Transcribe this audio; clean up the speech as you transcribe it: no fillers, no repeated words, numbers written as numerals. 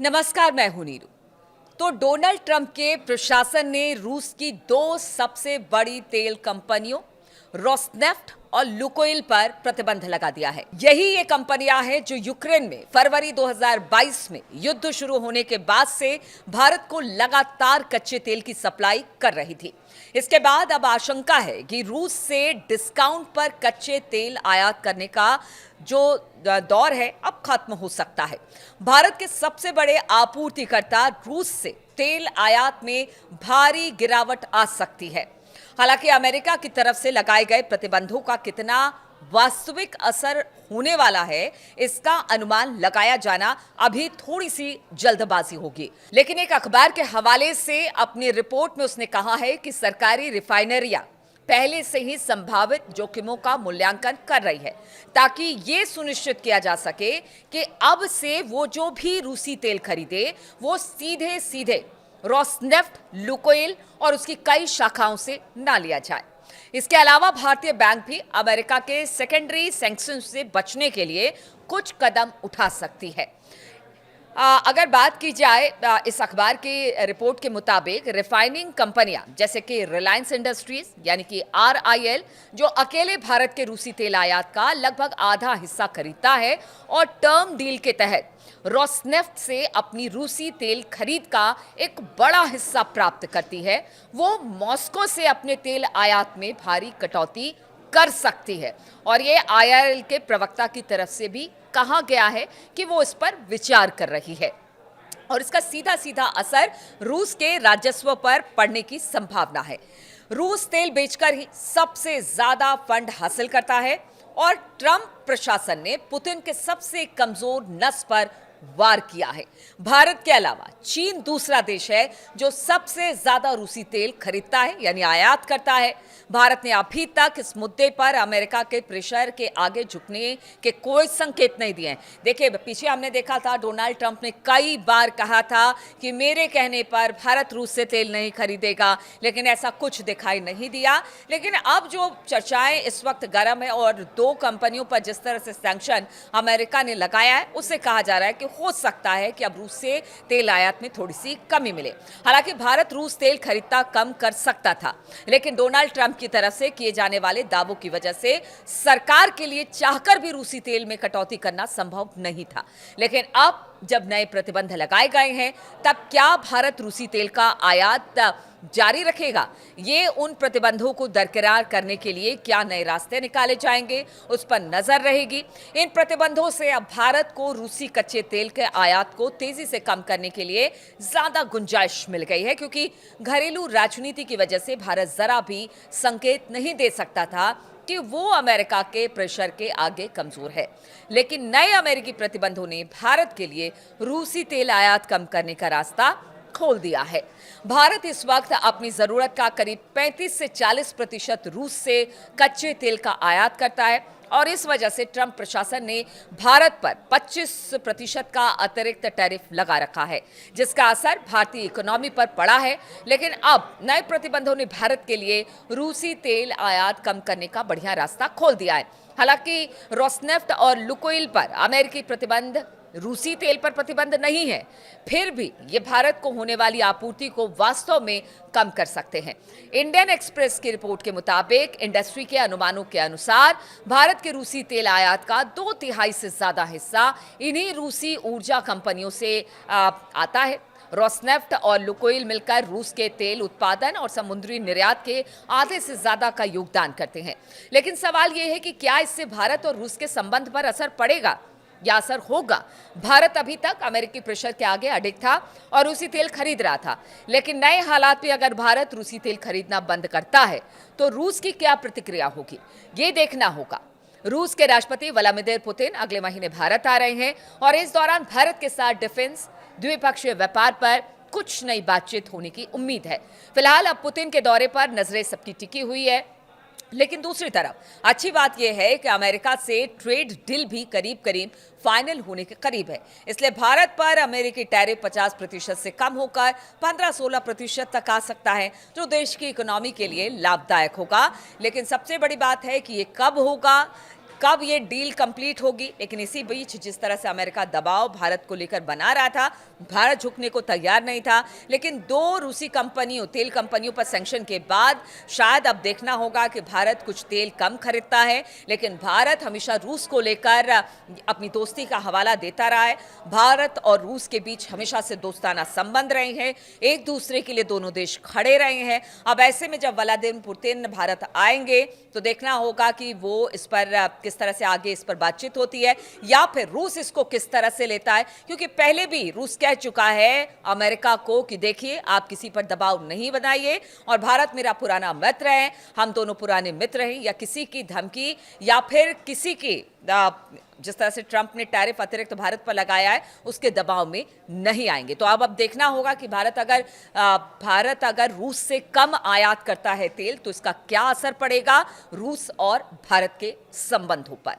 नमस्कार, मैं हूं नीरू। तो डोनाल्ड ट्रंप के प्रशासन ने रूस की दो सबसे बड़ी तेल कंपनियों रोसनेफ्ट और लुकोइल पर प्रतिबंध लगा दिया है। यही ये कंपनियां हैं जो यूक्रेन में फरवरी 2022 में युद्ध शुरू होने के बाद से भारत को लगातार कच्चे तेल की सप्लाई कर रही थी। इसके बाद अब आशंका है कि रूस से डिस्काउंट पर कच्चे तेल आयात करने का जो दौर है अब खत्म हो सकता है। भारत के सबसे बड़े आपूर्तिकर्ता रूस से तेल आयात में भारी गिरावट आ सकती है। हालांकि अमेरिका की तरफ से लगाए गए प्रतिबंधों का कितना वास्तविक असर होने वाला है, इसका अनुमान लगाया जाना अभी थोड़ी सी जल्दबाजी होगी। लेकिन एक अखबार के हवाले से अपनी रिपोर्ट में उसने कहा है कि सरकारी रिफाइनरियां पहले से ही संभावित जोखिमों का मूल्यांकन कर रही है, ताकि यह सुनिश्चित किया जा सके कि अब से वो जो भी रूसी तेल खरीदे वो सीधे सीधे रोसनेफ्ट, लुकोइल और उसकी कई शाखाओं से ना लिया जाए। इसके अलावा भारतीय बैंक भी अमेरिका के सेकेंडरी सैंक्शन से बचने के लिए कुछ कदम उठा सकती है। अगर बात की जाए इस अखबार की रिपोर्ट के मुताबिक रिफाइनिंग कंपनियां जैसे कि रिलायंस इंडस्ट्रीज यानी कि RIL, जो अकेले भारत के रूसी तेल आयात का लगभग आधा हिस्सा खरीदता है और टर्म डील के तहत रोसनेफ्ट से अपनी रूसी तेल खरीद का एक बड़ा हिस्सा प्राप्त करती है, वो मॉस्को से अपने तेल आयात में भारी कटौती कर सकती है। और ये IRL के प्रवक्ता की तरफ से भी कहा गया है कि वो इस पर विचार कर रही है और इसका सीधा सीधा असर रूस के राजस्व पर पड़ने की संभावना है। रूस तेल बेचकर ही सबसे ज्यादा फंड हासिल करता है और ट्रंप प्रशासन ने पुतिन के सबसे कमजोर नस पर वार किया है। भारत के अलावा चीन दूसरा देश है जो सबसे ज्यादा रूसी तेल खरीदता है यानी आयात करता है। भारत ने अभी तक इस मुद्दे पर अमेरिका के प्रेशर के आगे झुकने के कोई संकेत नहीं दिए हैं। देखिए, पीछे हमने देखा था डोनाल्ड ट्रंप ने कई बार कहा था कि मेरे कहने पर भारत रूस से तेल नहीं खरीदेगा, लेकिन ऐसा कुछ दिखाई नहीं दिया। लेकिन अब जो चर्चाएं इस वक्त गर्म है और दो कंपनियों पर जिस तरह से सैंक्शन अमेरिका ने लगाया है, उससे कहा जा रहा है कि हो सकता है कि अब रूस से तेल आयात में थोड़ी सी कमी मिले। हालांकि भारत रूस तेल खरीदता कम कर सकता था, लेकिन डोनाल्ड ट्रंप की तरफ से किए जाने वाले दावों की वजह से सरकार के लिए चाहकर भी रूसी तेल में कटौती करना संभव नहीं था। लेकिन अब जब नए प्रतिबंध लगाए गए हैं, तब क्या भारत रूसी तेल का आयात जारी रखेगा? ये उन प्रतिबंधों को दरकिरार करने के लिए क्या नए रास्ते निकाले जाएंगे, उस पर नजर रहेगी। इन प्रतिबंधों से अब भारत को रूसी कच्चे तेल के आयात को तेजी से कम करने के लिए ज्यादा गुंजाइश मिल गई है, क्योंकि घरेलू राजनीति की वजह से भारत जरा भी संकेत नहीं दे सकता था कि वो अमेरिका के प्रेशर के आगे कमजोर है। लेकिन नए अमेरिकी प्रतिबंधों ने भारत के लिए रूसी तेल आयात कम करने का रास्ता खोल दिया है। भारत इस वक्त अपनी जरूरत का करीब 35 से 40% रूस से कच्चे तेल का आयात करता है और इस वजह से ट्रंप प्रशासन ने भारत पर 25% का अतिरिक्त टैरिफ लगा रखा है, जिसका असर भारतीय इकोनॉमी पर पड़ा है। लेकिन अब नए प्रतिबंधों ने भारत के लिए रूसी तेल आयात कम करने का बढ़िया रास्ता खोल दिया है। हालांकि रोसनेफ्ट और लुकोइल पर अमेरिकी प्रतिबंध रूसी तेल पर प्रतिबंध नहीं है, फिर भी ये भारत को होने वाली आपूर्ति को वास्तव में कम कर सकते हैं। इंडियन एक्सप्रेस की रिपोर्ट के मुताबिक इंडस्ट्री के अनुमानों के अनुसार भारत के रूसी तेल आयात का 2/3 से ज्यादा हिस्सा इन्हीं रूसी ऊर्जा कंपनियों से आता है। रोसनेफ्ट और लुकोइल मिलकर रूस के तेल उत्पादन और समुद्री निर्यात के आधे से ज्यादा का योगदान करते हैं। लेकिन सवाल यह है कि क्या इससे भारत और रूस के संबंध पर असर पड़ेगा या असर होगा? भारत अभी तक अमेरिकी प्रेशर के आगे अडिग था और रूसी तेल खरीद रहा था, लेकिन नए हालात में अगर भारत रूसी तेल खरीदना बंद करता है तो रूस की क्या प्रतिक्रिया होगी, ये देखना होगा। रूस के राष्ट्रपति व्लादिमीर पुतिन अगले महीने भारत आ रहे हैं और इस दौरान भारत के साथ डिफेंस, द्विपक्षीय व्यापार पर कुछ नई बातचीत होने की उम्मीद है। फिलहाल अब पुतिन के दौरे पर नजरें सबकी टिकी हुई है, लेकिन दूसरी तरफ अच्छी बात यह है कि अमेरिका से ट्रेड डील भी करीब करीब फाइनल होने के करीब है। इसलिए भारत पर अमेरिकी टैरिफ 50% से कम होकर 15-16% तक आ सकता है, जो देश की इकोनॉमी के लिए लाभदायक होगा। लेकिन सबसे बड़ी बात है कि ये कब होगा, कब ये डील कंप्लीट होगी। लेकिन इसी बीच जिस तरह से अमेरिका दबाव भारत को लेकर बना रहा था, भारत झुकने को तैयार नहीं था। लेकिन दो रूसी कंपनियों, तेल कंपनियों पर सैंक्शन के बाद शायद अब देखना होगा कि भारत कुछ तेल कम खरीदता है, लेकिन भारत हमेशा रूस को लेकर अपनी दोस्ती का हवाला देता रहा है। भारत और रूस के बीच हमेशा से दोस्ताना संबंध रहे हैं, एक दूसरे के लिए दोनों देश खड़े रहे हैं। अब ऐसे में जब व्लादिमीर पुतिन भारत आएंगे तो देखना होगा कि वो इस पर किस तरह से आगे इस पर बातचीत होती है, या फिर रूस इसको किस तरह से लेता है। क्योंकि पहले भी रूस कह चुका है अमेरिका को कि देखिए, आप किसी पर दबाव नहीं बनाइए, और भारत मेरा पुराना मित्र है, हम दोनों पुराने मित्र हैं, या किसी की धमकी या फिर किसी की जिस तरह से ट्रंप ने टैरिफ अतिरिक्त भारत पर लगाया है उसके दबाव में नहीं आएंगे। तो अब देखना होगा कि भारत अगर रूस से कम आयात करता है तेल तो इसका क्या असर पड़ेगा रूस और भारत के संबंधों पर।